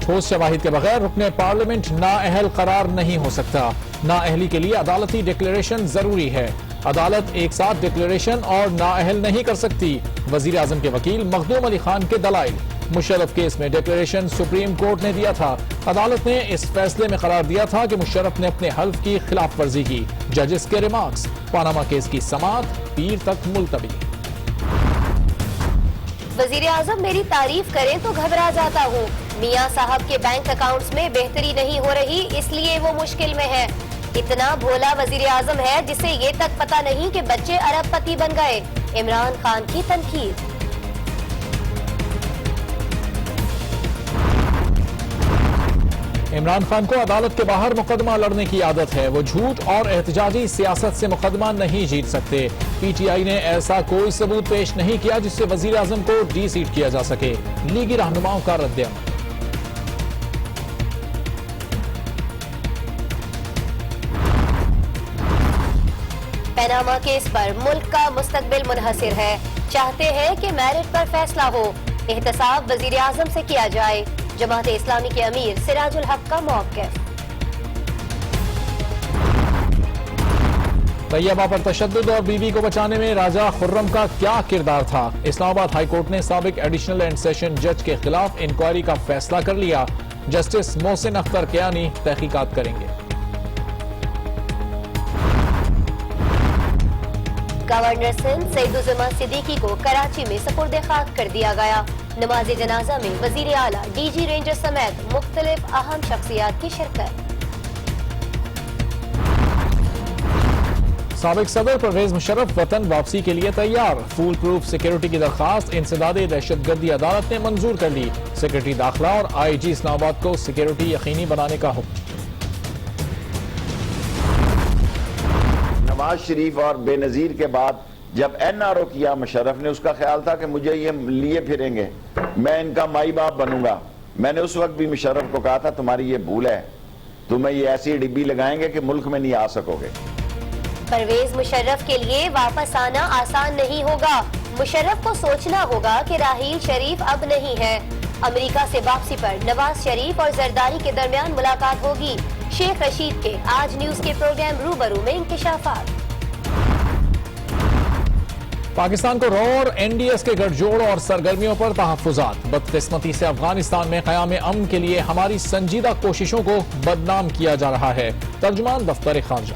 ٹھوس شواہد کے بغیر رکن پارلیمنٹ نااہل قرار نہیں ہو سکتا. نااہلی کے لیے عدالتی ڈکلیریشن ضروری ہے. عدالت ایک ساتھ ڈکلیریشن اور نااہل نہیں کر سکتی. وزیر اعظم کے وکیل مخدوم علی خان کے دلائل. مشرف کیس میں ڈکلیریشن سپریم کورٹ نے دیا تھا. عدالت نے اس فیصلے میں قرار دیا تھا کہ مشرف نے اپنے حلف کی خلاف ورزی کی. ججز کے ریمارکس. پاناما کیس کی سماعت پیر تک ملتوی. وزیر اعظم میری تعریف کریں تو گھبرا جاتا ہوں. میاں صاحب کے بینک اکاؤنٹس میں بہتری نہیں ہو رہی، اس لیے وہ مشکل میں ہے. اتنا بھولا وزیر اعظم ہے جسے یہ تک پتہ نہیں کہ بچے ارب پتی بن گئے. عمران خان کی تنقید. عمران خان کو عدالت کے باہر مقدمہ لڑنے کی عادت ہے. وہ جھوٹ اور احتجاجی سیاست سے مقدمہ نہیں جیت سکتے. پی ٹی آئی نے ایسا کوئی ثبوت پیش نہیں کیا جس سے وزیر اعظم کو ڈی سیٹ کیا جا سکے. لیگی رہنماؤں کا رد عمل. پاناما کیس پر ملک کا مستقبل منحصر ہے. چاہتے ہیں کہ میرٹ پر فیصلہ ہو. احتساب وزیر اعظم سے کیا جائے. جماعت اسلامی کے امیر سراج الحق کا موقف. طیبہ پر تشدد اور بیوی کو بچانے میں راجہ خرم کا کیا کردار تھا؟ اسلام آباد ہائی کورٹ نے سابق ایڈیشنل اینڈ سیشن جج کے خلاف انکوائری کا فیصلہ کر لیا. جسٹس محسن اختر کیانی تحقیقات کریں گے. گورنر سندھ سعید الزمان صدیقی کو کراچی میں سپرد خاک کر دیا گیا. نماز جنازہ میں وزیر اعلیٰ، ڈی جی رینجر سمیت مختلف اہم شخصیات کی شرکت. سابق صدر پرویز مشرف وطن واپسی کے لیے تیار. فول پروف سیکیورٹی کی درخواست انسداد دہشت گردی عدالت نے منظور کر لی. سیکرٹری داخلہ اور آئی جی اسلام آباد کو سیکیورٹی یقینی بنانے کا حکم. نواز شریف اور بے نظیر کے بعد جب این آر او کیا مشرف نے، اس کا خیال تھا کہ مجھے یہ لیے پھریں گے، میں ان کا مائی باپ بنوں گا. میں نے اس وقت بھی مشرف کو کہا تھا تمہاری یہ بھول ہے، تمہیں یہ ایسی ڈبی لگائیں گے کہ ملک میں نہیں آ سکو گے. پرویز مشرف کے لیے واپس آنا آسان نہیں ہوگا. مشرف کو سوچنا ہوگا کہ راحیل شریف اب نہیں ہے. امریکہ سے واپسی پر نواز شریف اور زرداری کے درمیان ملاقات ہوگی. شیخ رشید کے آج نیوز کے پروگرام روبرو میں انکشافات. پاکستان کو رو اور این ڈی ایس کے گٹھ جوڑ اور سرگرمیوں پر تحفظات. بدقسمتی سے افغانستان میں قیام امن کے لیے ہماری سنجیدہ کوششوں کو بدنام کیا جا رہا ہے. ترجمان دفتر خارجہ.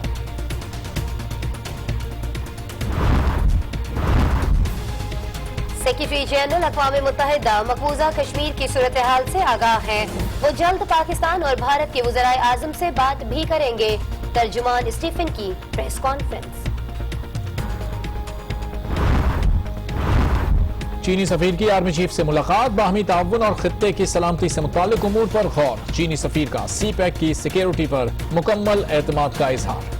سیکریٹری جنرل اقوام متحدہ مقبوضہ کشمیر کی صورتحال سے آگاہ ہیں. وہ جلد پاکستان اور بھارت کے وزرائے اعظم سے بات بھی کریں گے. ترجمان اسٹیفن کی پریس کانفرنس. چینی سفیر کی آرمی چیف سے ملاقات. باہمی تعاون اور خطے کی سلامتی سے متعلق امور پر غور. چینی سفیر کا سی پیک کی سیکیورٹی پر مکمل اعتماد کا اظہار.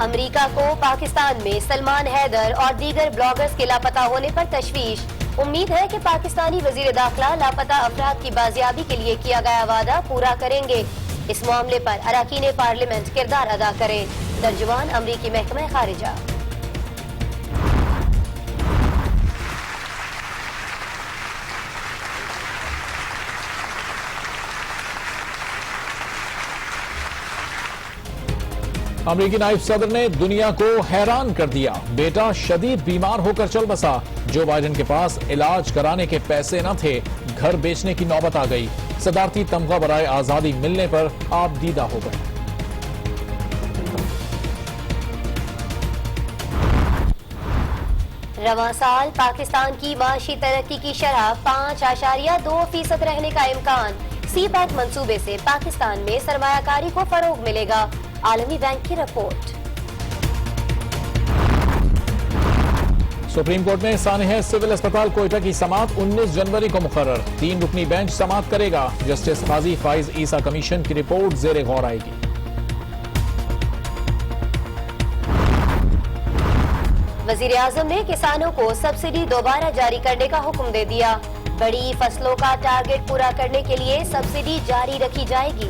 امریکہ کو پاکستان میں سلمان حیدر اور دیگر بلاگرز کے لاپتہ ہونے پر تشویش. امید ہے کہ پاکستانی وزیر داخلہ لاپتہ افراد کی بازیابی کے لیے کیا گیا وعدہ پورا کریں گے. اس معاملے پر اراکین پارلیمنٹ کردار ادا کریں. ترجمان امریکی محکمہ خارجہ. امریکی نائب صدر نے دنیا کو حیران کر دیا. بیٹا شدید بیمار ہو کر چل بسا. جو بائیڈن کے پاس علاج کرانے کے پیسے نہ تھے، گھر بیچنے کی نوبت آ گئی. صدارتی تمغہ برائے آزادی ملنے پر آپ دیدہ ہو گئے. رواں سال پاکستان کی معاشی ترقی کی شرح 5.2% رہنے کا امکان. سی پیک منصوبے سے پاکستان میں سرمایہ کاری کو فروغ ملے گا. عالمی بینک کی رپورٹ. سپریم کورٹ میں سانحہ سول اسپتال کوئٹہ کی سماعت 19 جنوری کو مقرر. 3 رکنی بینچ سماعت کرے گا. جسٹس قاضی فائز عیسیٰ کمیشن کی رپورٹ زیر غور آئے گی. وزیر اعظم نے کسانوں کو سبسڈی دوبارہ جاری کرنے کا حکم دے دیا. بڑی فصلوں کا ٹارگٹ پورا کرنے کے لیے سبسڈی جاری رکھی جائے گی.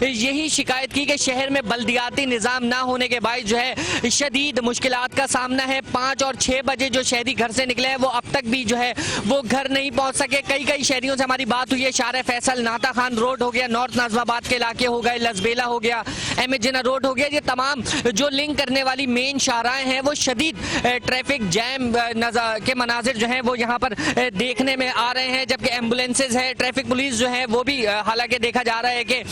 یہی شکایت کی کہ شہر میں بلدیاتی نظام نہ ہونے کے باعث جو ہے شدید مشکلات کا سامنا ہے. 5 اور 6 بجے جو شہری گھر سے نکلے ہیں وہ اب تک بھی جو ہے وہ گھر نہیں پہنچ سکے. کئی شہریوں سے ہماری بات ہوئی ہے. شارع فیصل, ناتا خان روڈ ہو گیا, نارتھ نازم آباد کے علاقے ہو گئے, لزبیلا ہو گیا, احمد جناح روڈ ہو گیا, یہ تمام جو لنک کرنے والی مین شاہراہیں ہیں وہ شدید ٹریفک جیم کے مناظر جو ہیں وہ یہاں پر دیکھنے میں آ رہے ہیں. جبکہ ایمبولینسز ہے, ٹریفک پولیس جو ہے وہ بھی حالانکہ دیکھا جا رہا ہے کہ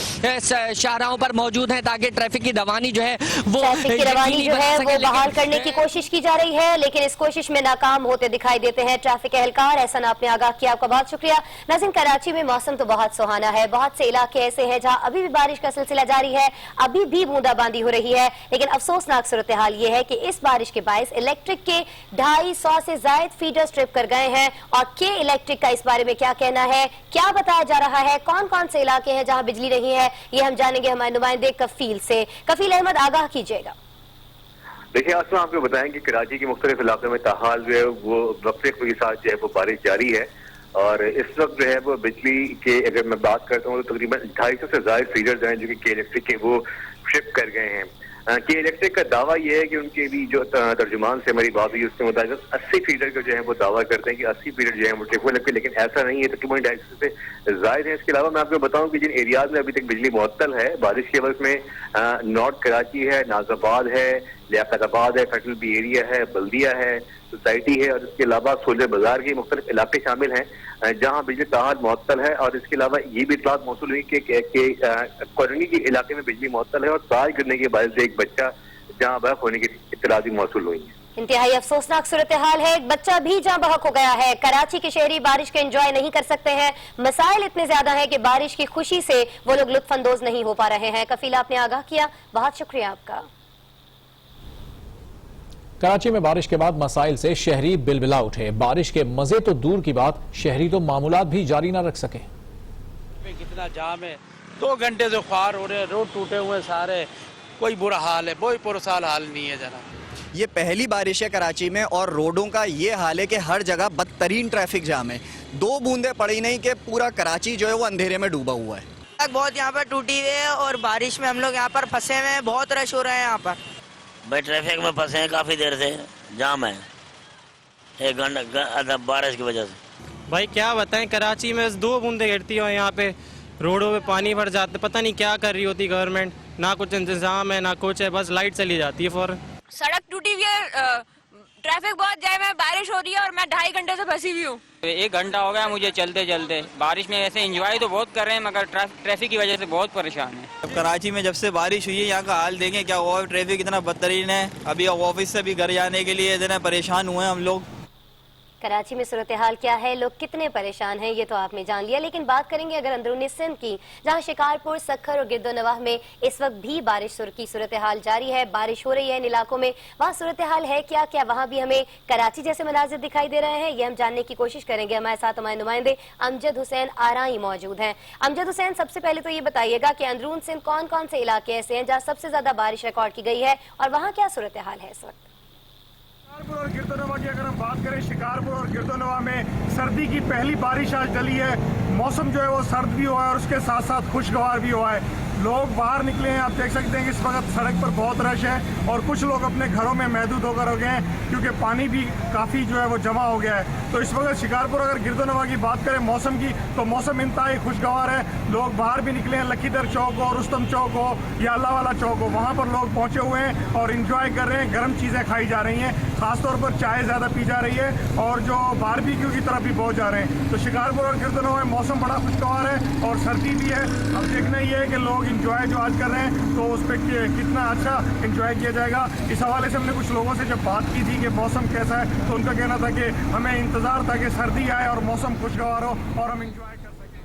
شاہراہوں پر موجود ہیں تاکہ ٹریفک کی روانی جو ہے وہ روانی جو ہے وہ بحال کرنے کی کوشش کی جا رہی ہے, لیکن اس کوشش میں ناکام ہوتے دکھائی دیتے ہیں ٹریفک اہلکار. احسن آپ نے آگاہ کیا, آپ کا بہت شکریہ. ناظرین, کراچی میں موسم تو بہت سہانا ہے. بہت سے علاقے ایسے ہیں جہاں ابھی بھی بارش کا سلسلہ جاری ہے, ابھی بھی بوندا باندی ہو رہی ہے, لیکن افسوسناک صورتحال یہ ہے کہ اس بارش کے باعث الیکٹرک کے 250 سے زائد فیڈر سٹرپ کر گئے ہیں. اور کے الیکٹرک کا اس بارے میں کیا کہنا ہے, کیا بتایا جا رہا ہے, کون کون سے علاقے ہیں جہاں بجلی نہیں ہے, یہ ہم جانیں گے ہمارے نمائندے کفیل سے. کفیل احمد, آگاہ کیجیے گا. دیکھیں آسما, آپ کو بتائیں کہ کراچی کے مختلف علاقوں میں تاحال جو ہے وہ وقفے کے ساتھ جو ہے وہ بارش جاری ہے. اور اس وقت جو ہے وہ بجلی کے اگر میں بات کرتا ہوں تو تقریباً 250 سے زائد فیڈرز ہیں جو کہ کے الیکٹرک کے وہ شفٹ کر گئے ہیں. کے الیکٹرک کا دعویٰ یہ ہے کہ ان کے بھی جو ترجمان سے ہماری بات ہوئی اس کے مطابق 80 فیڈر کا جو ہے وہ دعویٰ کرتے ہیں کہ 80 فیڈر جو ہے وہ ٹیک ہونے کے, لیکن ایسا نہیں ہے, تقریباً 250 سے زائد ہیں. اس کے علاوہ میں آپ کو بتاؤں کہ جن ایریاز میں ابھی تک بجلی معطل ہے بارش کے وقت میں نارتھ کراچی ہے, ناز آباد ہے, لیاقت آباد ہے, فیصل بی ایریا ہے, بلدیہ ہے, سوسائٹی ہے, اور اس کے علاوہ سولر بازار کے مختلف علاقے شامل ہیں جہاں بجلی تاحال معطل ہے. اور اس کے علاوہ یہ بھی اطلاعات موصول ہوئی کہ کالونی کے علاقے میں بجلی معطل ہے اور تار گرنے کے باعث ایک بچہ جہاں بحق ہونے کی اطلاعات بھی موصول ہوئی ہیں. انتہائی افسوسناک صورتحال ہے, ایک بچہ بھی جہاں بحق ہو گیا ہے. کراچی کے شہری بارش کے انجوائے نہیں کر سکتے ہیں, مسائل اتنے زیادہ ہیں کہ بارش کی خوشی سے وہ لوگ لطف اندوز نہیں ہو پا رہے ہیں. کفیل, آپ نے آگاہ کیا, بہت شکریہ آپ کا. کراچی میں بارش کے بعد مسائل سے شہری بلبلا اٹھے. بارش کے مزے تو دور کی بات, شہری تو معمولات بھی جاری نہ رکھ سکے. کتنا جام ہے, 2 گھنٹے سے خوار ہو رہے ہیں, روڈ ٹوٹے ہوئے سارے, کوئی برا حال ہے, کوئی پرسال حال نہیں ہے جناب. یہ پہلی بارش ہے کراچی میں اور روڈوں کا یہ حال ہے کہ ہر جگہ بدترین ٹریفک جام ہے. 2 بوندیں پڑی نہیں کہ پورا کراچی جو ہے وہ اندھیرے میں ڈوبا ہوا ہے. بہت یہاں پر ٹوٹی ہوئی ہے اور بارش میں ہم لوگ یہاں پر پھنسے ہوئے ہیں, بہت رش ہو رہا ہے یہاں پر. بھائی ٹریفک میں پھنسے ہیں کافی دیر سے, جام ہے 1 گھنٹہ بارش کی وجہ سے. بھائی کیا بتائیں, کراچی میں 2 بوندیں گرتی ہوں یہاں پہ, روڈوں پہ پانی بھر جاتا, پتہ نہیں کیا کر رہی ہوتی گورنمنٹ, نہ کچھ انتظام ہے نہ کچھ ہے, بس لائٹ چلی جاتی ہے فوراً. سڑک ٹوٹی ہوئی ہے, ٹریفک بہت جام ہے, بارش ہو رہی ہے اور میں 2.5 گھنٹے سے پھنسی ہوئی ہوں. 1 گھنٹہ ہو گیا مجھے چلتے چلتے. بارش میں ایسے انجوائے تو بہت کر رہے ہیں مگر ٹریفک کی وجہ سے بہت پریشان ہیں. کراچی میں جب سے بارش ہوئی ہے یہاں کا حال دیکھیں کیا ہوا ہے, ٹریفک اتنا بدترین ہے. ابھی آفس سے بھی گھر جانے کے لیے اتنا پریشان ہوئے ہیں ہم لوگ. کراچی میں صورتحال کیا ہے, لوگ کتنے پریشان ہیں, یہ تو آپ نے جان لیا. لیکن بات کریں گے اگر اندرونی سندھ کی, جہاں شکارپور, سکھر اور گرد و نواح میں اس وقت بھی بارش کی صورتحال جاری ہے, بارش ہو رہی ہے ان علاقوں میں. وہاں صورتحال ہے کیا وہاں بھی ہمیں کراچی جیسے مناظر دکھائی دے رہے ہیں, یہ ہم جاننے کی کوشش کریں گے. ہمارے ساتھ ہمارے نمائندے امجد حسین آرائی موجود ہیں. امجد حسین, سب سے پہلے تو یہ بتائیے گا کہ اندرون سندھ کون کون سے علاقے ایسے ہیں جہاں سب سے زیادہ بارش ریکارڈ کی گئی ہے اور وہاں کیا صورتحال ہے اس وقت؟ شکارپور اور گرد و نواح کی اگر ہم بات کریں, شکارپور اور گرد و نواح میں سردی کی پہلی بارش آج ڈلی ہے. موسم جو ہے وہ سرد بھی ہوا ہے اور اس کے ساتھ ساتھ خوشگوار بھی ہوا ہے. لوگ باہر نکلے ہیں, آپ دیکھ سکتے ہیں کہ اس وقت سڑک پر بہت رش ہے اور کچھ لوگ اپنے گھروں میں محدود ہو کر ہو گئے ہیں کیونکہ پانی بھی کافی جو ہے وہ جمع ہو گیا ہے. تو اس وقت شکارپور اگر گرد و نواح کی بات کریں موسم کی, تو موسم انتہائی خوشگوار ہے. لوگ باہر بھی نکلے ہیں, لکی در چوک ہو, رستم چوک ہو یا اللہ والا چوک ہو, وہاں پر لوگ پہنچے ہوئے ہیں اور انجوائے کر رہے ہیں. گرم چیزیں کھائی جا رہی ہیں, خاص طور پر چائے زیادہ پی جا رہی ہے اور جو باربیکیو کی طرف بھی پہنچ جا رہے ہیں. تو شکارپور اور گرد و نواح میں موسم بڑا خوشگوار ہے اور سردی بھی ہے. اب دیکھنا یہ ہے کہ لوگ انجوائے جو آج کر رہے ہیں تو اس پہ کتنا اچھا انجوائے کیا جائے گا. اس حوالے سے ہم نے کچھ لوگوں سے جب بات کی تھی کہ موسم کیسا ہے تو ان کا کہنا تھا کہ ہمیں انتظار تھا کہ سردی آئے اور موسم خوشگوار ہو اور ہم انجوائے کر سکیں.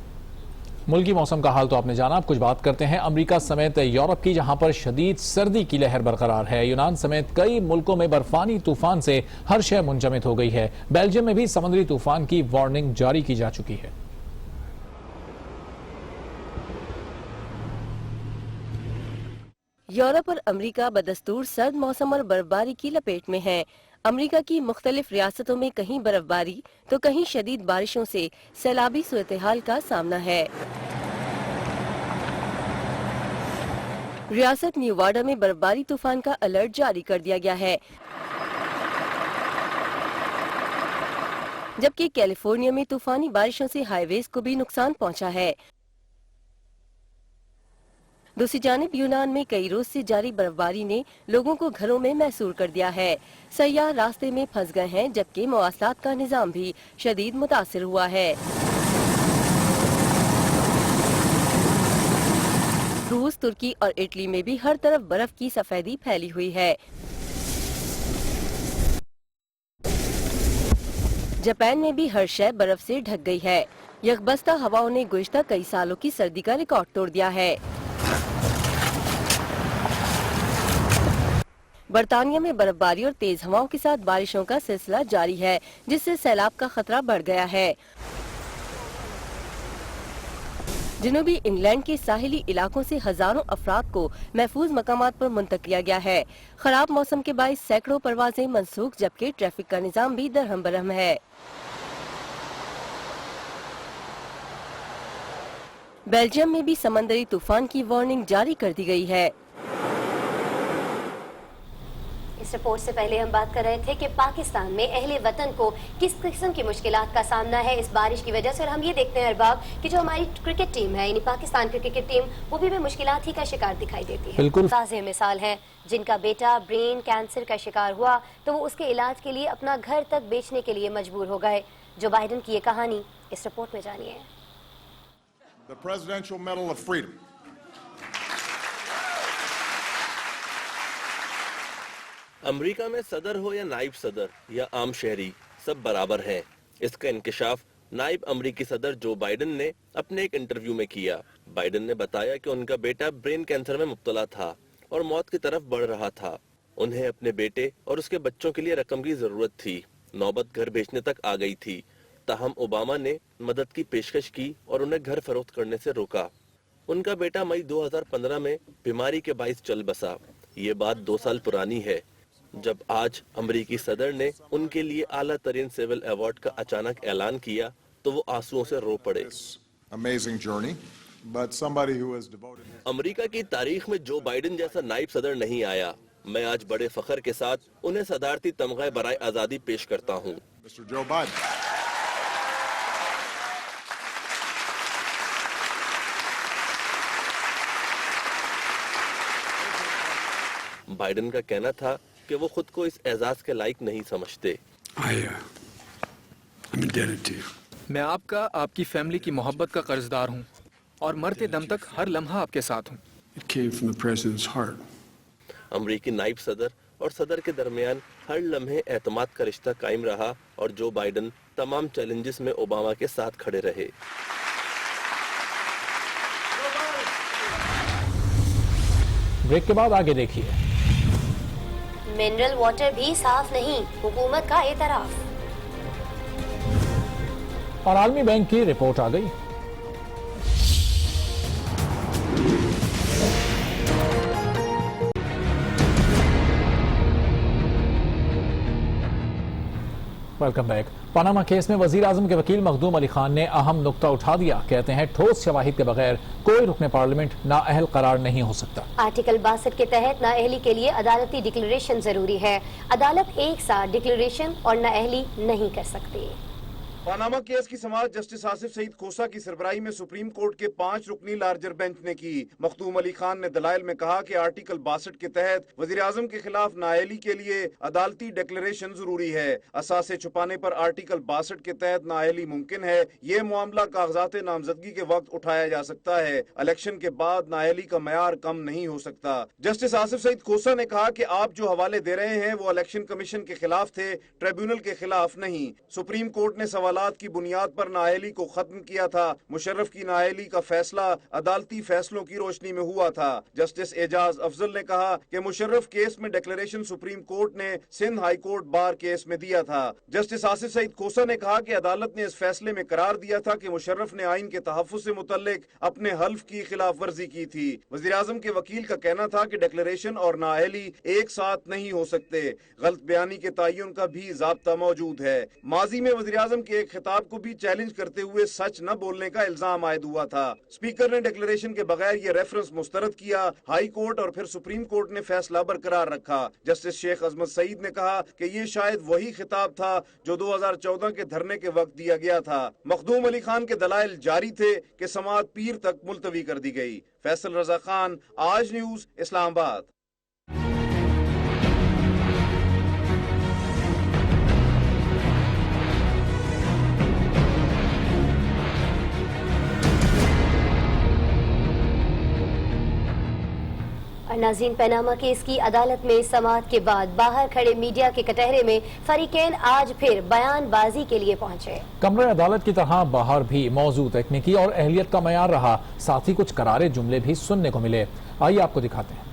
ملکی موسم کا حال تو آپ نے جانا. اب کچھ بات کرتے ہیں امریکہ سمیت یورپ کی, جہاں پر شدید سردی کی لہر برقرار ہے. یونان سمیت کئی ملکوں میں برفانی طوفان سے ہر شے منجمد ہو گئی ہے. بیلجیم میں بھی سمندری طوفان کی وارننگ جاری کی جا چکی ہے. یورپ اور امریکہ بدستور سرد موسم اور برفباری کی لپیٹ میں ہے. امریکہ کی مختلف ریاستوں میں کہیں برفباری تو کہیں شدید بارشوں سے سیلابی صورتحال کا سامنا ہے. ریاست نیواڈا میں برفباری طوفان کا الرٹ جاری کر دیا گیا ہے، جبکہ کیلیفورنیا میں طوفانی بارشوں سے ہائی ویز کو بھی نقصان پہنچا ہے۔ دوسری جانب یونان میں کئی روز سے جاری برفباری نے لوگوں کو گھروں میں محصور کر دیا ہے۔ سیاح راستے میں پھنس گئے ہیں، جبکہ مواصلات کا نظام بھی شدید متاثر ہوا ہے۔ روس، ترکی اور اٹلی میں بھی ہر طرف برف کی سفیدی پھیلی ہوئی ہے۔ جاپان میں بھی ہر شے برف سے ڈھک گئی ہے۔ یکبستہ ہواؤں نے گزشتہ کئی سالوں کی سردی کا ریکارڈ توڑ دیا ہے۔ برطانیہ میں برفباری اور تیز ہواؤں کے ساتھ بارشوں کا سلسلہ جاری ہے، جس سے سیلاب کا خطرہ بڑھ گیا ہے۔ جنوبی انگلینڈ کے ساحلی علاقوں سے ہزاروں افراد کو محفوظ مقامات پر منتقل کیا گیا ہے۔ خراب موسم کے باعث سینکڑوں پروازیں منسوخ، جبکہ ٹریفک کا نظام بھی درہم برہم ہے۔ بیلجیم میں بھی سمندری طوفان کی وارننگ جاری کر دی گئی ہے۔ اس رپورٹ سے پہلے ہم بات کر رہے تھے کہ پاکستان میں اہل وطن کو کس قسم کی مشکلات کا سامنا ہے اس بارش کی وجہ سے، اور ہم یہ دیکھتے ہیں ارباب کہ جو ہماری کرکٹ ٹیم ہے، یعنی پاکستان کی کرکٹ ٹیم، وہ بھی مشکلات ہی کا شکار دکھائی دیتی ہے۔ بالکل واضح مثال ہے جن کا بیٹا برین کینسر کا شکار ہوا تو وہ اس کے علاج کے لیے اپنا گھر تک بیچنے کے لیے مجبور ہو گئے۔ جو بائیڈن کی یہ کہانی اس رپورٹ میں جانیے۔ The Presidential Medal of Freedom. امریکہ میں صدر ہو یا نائب صدر یا عام شہری، سب برابر ہیں۔ اس کا انکشاف نائب امریکی صدر جو بائیڈن نے اپنے ایک انٹرویو میں کیا۔ بائیڈن نے بتایا کہ ان کا بیٹا برین کینسر میں مبتلا تھا اور موت کی طرف بڑھ رہا تھا۔ انہیں اپنے بیٹے اور اس کے بچوں کے لیے رقم کی ضرورت تھی۔ نوبت گھر بیچنے تک آ گئی تھی، تاہم اوباما نے مدد کی پیشکش کی اور انہیں گھر فروخت کرنے سے روکا۔ ان کا بیٹا مئی 2015 میں بیماری کے باعث چل بسا۔ یہ بات 2 سال پرانی ہے۔ جب آج امریکی صدر نے ان کے لیے اعلیٰ ترین سول ایوارڈ کا اچانک اعلان کیا تو وہ آنسوؤں سے رو پڑے۔ امریکہ کی تاریخ میں جو بائیڈن جیسا نائب صدر نہیں آیا۔ میں آج بڑے فخر کے ساتھ انہیں صدارتی تمغہ برائے آزادی پیش کرتا ہوں۔ بائیڈن کا کہنا تھا کہ وہ خود کو اس اعزاز کے لائق نہیں سمجھتے۔ میں آپ کا، آپ کی فیملی کی محبت کا قرض دار ہوں اور مرتے دم تک ہر لمحہ آپ کے ساتھ ہوں۔ امریکی نائب صدر اور صدر کے درمیان ہر لمحے اعتماد کا رشتہ قائم رہا اور جو بائیڈن تمام چیلنجز میں اوباما کے ساتھ کھڑے رہے۔ بریک کے بعد آگے دیکھیے۔ منرل واٹر بھی صاف نہیں، حکومت کا اعتراف۔ اور عالمی بینک کی رپورٹ آ گئی۔ Welcome back. پاناما کیس میں وزیر اعظم کے وکیل مخدوم علی خان نے اہم نقطہ اٹھا دیا۔ کہتے ہیں ٹھوس شواہد کے بغیر کوئی رکن پارلیمنٹ نااہل قرار نہیں ہو سکتا۔ آرٹیکل 62 کے تحت نااہلی کے لیے عدالتی ڈکلیریشن ضروری ہے۔ عدالت ایک ساتھ ڈکلیریشن اور نااہلی نہیں کر سکتی۔ پاناما کیس کی سماعت جسٹس آصف سعید کھوسہ کی سربراہی میں سپریم کورٹ کے 5 رکنی لارجر بینچ نے کی۔ مخدوم علی خان نے دلائل میں کہا کہ آرٹیکل 62 کے تحت وزیر اعظم کے خلاف نااہلی کے لیے عدالتی ڈکلیریشن ضروری ہے۔ اثاثے چھپانے پر آرٹیکل 62 کے تحت نااہلی ممکن ہے۔ یہ معاملہ کاغذات نامزدگی کے وقت اٹھایا جا سکتا ہے۔ الیکشن کے بعد نااہلی کا معیار کم نہیں ہو سکتا۔ جسٹس آصف سعید کھوسہ نے کہا کہ آپ جو حوالے دے رہے ہیں وہ الیکشن کمیشن کے خلاف تھے، ٹریبیونل کے خلاف نہیں۔ سپریم کورٹ نے سوالات کی بنیاد پر نااہلی کو ختم کیا تھا۔ مشرف کی نااہلی کا فیصلہ عدالتی فیصلوں کی روشنی میں ہوا تھا۔ جسٹس اعجاز افضل نے کہا کہ مشرف کیس میں ڈکلیریشن سپریم کورٹ نے Sindh high court bar case میں دیا تھا۔ جسٹس آصف سعید کھوسہ نے کہا کہ عدالت نے اس فیصلے میں قرار دیا تھا کہ مشرف نے آئین کے تحفظ سے متعلق اپنے حلف کی خلاف ورزی کی تھی۔ وزیر اعظم کے وکیل کا کہنا تھا کہ ڈکلیریشن اور نااہلی ایک ساتھ نہیں ہو سکتے۔ غلط بیانی کے تعین کا بھی ضابطہ موجود ہے۔ ماضی میں وزیر اعظم کے ایک ایک خطاب کو بھی چیلنج کرتے ہوئے سچ نہ بولنے کا الزام عائد ہوا تھا۔ اسپیکر نے ڈکلیریشن کے بغیر یہ ریفرنس مسترد کیا۔ ہائی کورٹ اور پھر سپریم کورٹ نے فیصلہ برقرار رکھا۔ جسٹس شیخ عظمت سعید نے کہا کہ یہ شاید وہی خطاب تھا جو 2014 کے دھرنے کے وقت دیا گیا تھا۔ مخدوم علی خان کے دلائل جاری تھے کہ سماعت پیر تک ملتوی کر دی گئی۔ فیصل رضا خان، آج نیوز، اسلام آباد۔ ناظرین، پیناما کیس کی عدالت میں سماعت کے بعد باہر کھڑے میڈیا کے کٹہرے میں فریقین آج پھر بیان بازی کے لیے پہنچے۔ کمرے عدالت کی طرح باہر بھی موضوع تکنیکی اور اہلیت کا معیار رہا، ساتھ ہی کچھ کرارے جملے بھی سننے کو ملے۔ آئیے آپ کو دکھاتے ہیں۔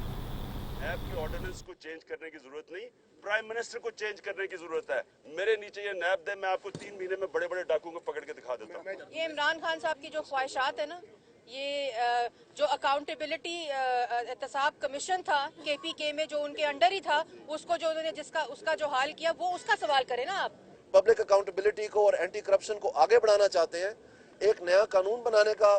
نیب کی آرڈیننس کو چینج کرنے کی ضرورت نہیں، پرائم منسٹر کو چینج کرنے کی ضرورت ہے۔ میرے نیچے یہ نیب دے، میں آپ کو 3 مہینے میں بڑے بڑے ڈاکوؤں کو پکڑ کے دکھا دیتا ہوں۔ یہ عمران خان صاحب کی جو خواہشات ہیں نا، یہ جو اکاؤنٹیبلٹی احتساب کمیشن تھا کے پی کے میں جو ان کے انڈر ہی تھا، اس کو جو انہوں نے اس کا جو حال کیا، وہ اس کا سوال کریں نا آپ۔ پبلک اکاؤنٹیبلٹی کو اور اینٹی کرپشن کو آگے بڑھانا چاہتے ہیں، ایک نیا قانون بنانے کا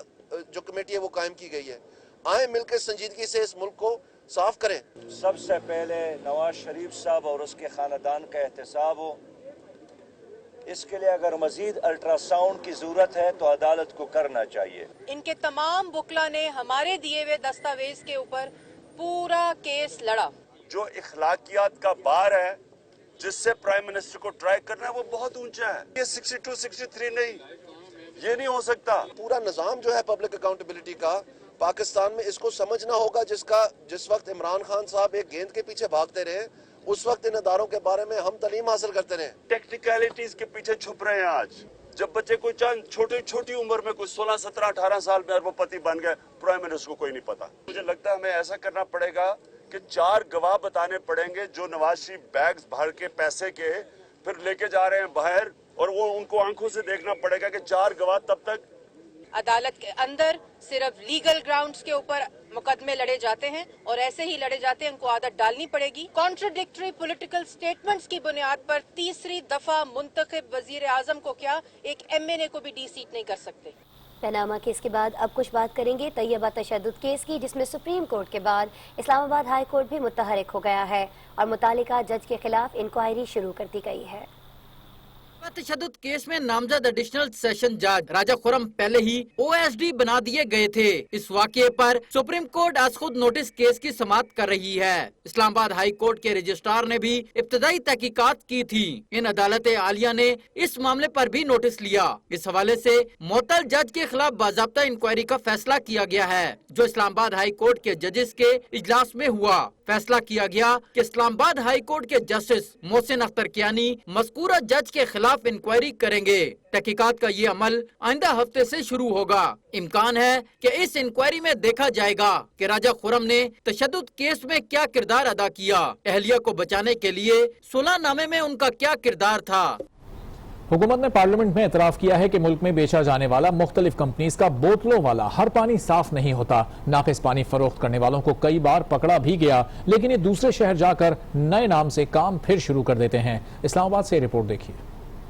جو کمیٹی ہے وہ قائم کی گئی ہے۔ آئیں مل کے سنجیدگی سے اس ملک کو صاف کریں۔ سب سے پہلے نواز شریف صاحب اور اس کے خاندان کا احتساب ہو۔ اس کے لیے اگر مزید الٹرا ساؤنڈ کی ضرورت ہے تو عدالت کو کرنا چاہیے۔ ان کے تمام وکلا نے ہمارے دیے ہوئے دستاویز کے اوپر پورا کیس لڑا۔ جو اخلاقیات کا بار ہے جس سے پرائم منسٹر کو ٹرائی کرنا ہے وہ بہت اونچا ہے۔ یہ 62 63 نہیں، یہ نہیں ہو سکتا۔ پورا نظام جو ہے پبلک اکاؤنٹیبلٹی کا پاکستان میں، اس کو سمجھنا ہوگا۔ جس وقت عمران خان صاحب ایک گیند کے پیچھے بھاگتے رہے، اس وقت ان اداروں کے بارے میں ہم تعلیم حاصل کرتے رہے۔ ٹیکنیکلٹیز کے پیچھے چھپ رہے ہیں آج۔ جب بچے کوئی چند چھوٹی عمر میں کوئی 16 17 18 سال میں اربوپتی بن گئے، پرائم منسٹر کو کوئی نہیں پتا۔ مجھے لگتا ہے ہمیں ایسا کرنا پڑے گا کہ 4 گواہ بتانے پڑیں گے جو نواز شریف بیگز بھر کے پیسے کے پھر لے کے جا رہے ہیں باہر، اور وہ ان کو آنکھوں سے دیکھنا پڑے گا کہ 4 گواہ تب تک عدالت کے اندر صرف لیگل گراؤنڈز کے اوپر مقدمے لڑے جاتے ہیں، اور ایسے ہی لڑے جاتے ہیں، ان کو عادت ڈالنی پڑے گی۔ کانٹراڈکٹری پولیٹیکل سٹیٹمنٹس کی بنیاد پر تیسری دفعہ منتخب وزیر اعظم کو کیا، ایک ایم این اے کو بھی ڈی سیٹ نہیں کر سکتے۔ پیناما کیس کے بعد اب کچھ بات کریں گے طیبہ تشدد کیس کی، جس میں سپریم کورٹ کے بعد اسلام آباد ہائی کورٹ بھی متحرک ہو گیا ہے اور متعلقہ جج کے خلاف انکوائری شروع کر دی گئی ہے۔ تشدد کیس میں نامزد ایڈیشنل سیشن جج راجہ خرم پہلے ہی او ایس ڈی بنا دیے گئے تھے۔ اس واقعے پر سپریم کورٹ از خود نوٹس کیس کی سماعت کر رہی ہے۔ اسلام آباد ہائی کورٹ کے رجسٹرار نے بھی ابتدائی تحقیقات کی تھی۔ ان عدالت عالیہ نے اس معاملے پر بھی نوٹس لیا۔ اس حوالے سے معطل جج کے خلاف باضابطہ انکوائری کا فیصلہ کیا گیا ہے، جو اسلام آباد ہائی کورٹ کے ججز کے اجلاس میں ہوا۔ فیصلہ کیا گیا کہ اسلام آباد ہائی کورٹ کے جسٹس محسن اختر کیانی مذکورہ جج کے خلاف انکوائری کریں گے۔ تحقیقات کا یہ عمل آئندہ ہفتے سے شروع ہوگا۔ امکان ہے کہ اس انکوائری میں دیکھا جائے گا کہ راجہ خرم نے تشدد کیس میں کیا کردار ادا کیا، اہلیہ کو بچانے کے لیے صلح نامے میں ان کا کیا کردار تھا۔ حکومت نے پارلیمنٹ میں اعتراف کیا ہے کہ ملک میں بیچا جانے والا مختلف کمپنیز کا بوتلوں والا ہر پانی صاف نہیں ہوتا۔ ناقص پانی فروخت کرنے والوں کو کئی بار پکڑا بھی گیا، لیکن یہ دوسرے شہر جا کر نئے نام سے کام پھر شروع کر دیتے ہیں۔ اسلام آباد سے رپورٹ دیکھیے۔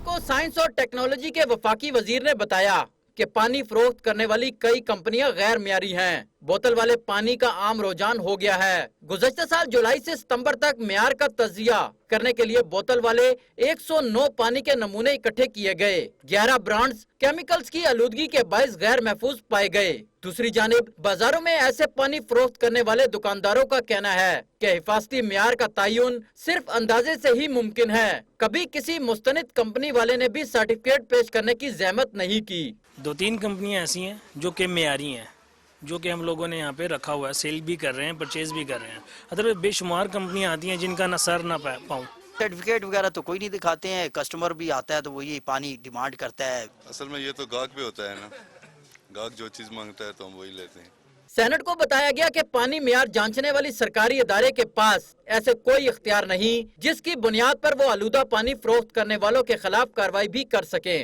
کو سائنس اور ٹیکنالوجی کے وفاقی وزیر نے بتایا کہ پانی فروخت کرنے والی کئی کمپنیاں غیر معیاری ہیں۔ بوتل والے پانی کا عام رجحان ہو گیا ہے۔ گزشتہ سال جولائی سے ستمبر تک معیار کا تجزیہ کرنے کے لیے بوتل والے 109 پانی کے نمونے اکٹھے کیے گئے۔ 11 برانڈز کیمیکلز کی آلودگی کے باعث غیر محفوظ پائے گئے۔ دوسری جانب بازاروں میں ایسے پانی فروخت کرنے والے دکانداروں کا کہنا ہے کہ حفاظتی معیار کا تعین صرف اندازے سے ہی ممکن ہے۔ کبھی کسی مستند کمپنی والے نے بھی سرٹیفکیٹ پیش کرنے کی زحمت نہیں کی۔ 2-3 کمپنیاں ایسی ہیں جو کہ معیاری ہیں، جو کہ ہم لوگوں نے یہاں پہ رکھا ہوا ہے، سیل بھی کر رہے ہیں، پرچیز بھی کر رہے ہیں۔ ادروائز بے شمار کمپنیاں آتی ہیں جن کا نہ سر نہ پاؤں۔ سرٹیفکیٹ وغیرہ تو کوئی نہیں دکھاتے ہیں، کسٹمر بھی آتا ہے تو وہ یہ پانی ڈیمانڈ کرتا ہے۔ اصل میں یہ تو گاہک پہ ہوتا ہے نا، گاہک جو چیز مانگتا ہے تو ہم وہی لیتے ہیں۔ سینٹ کو بتایا گیا کہ پانی معیار جانچنے والی سرکاری ادارے کے پاس ایسے کوئی اختیار نہیں جس کی بنیاد پر وہ آلودہ پانی فروخت کرنے والوں کے خلاف کارروائی بھی کر سکیں۔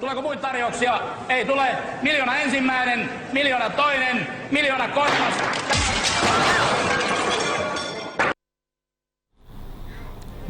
Tuleeko muita tarjouksia? Ei tule. 1 ensimmäinen, 1 toinen, 1 kolmas.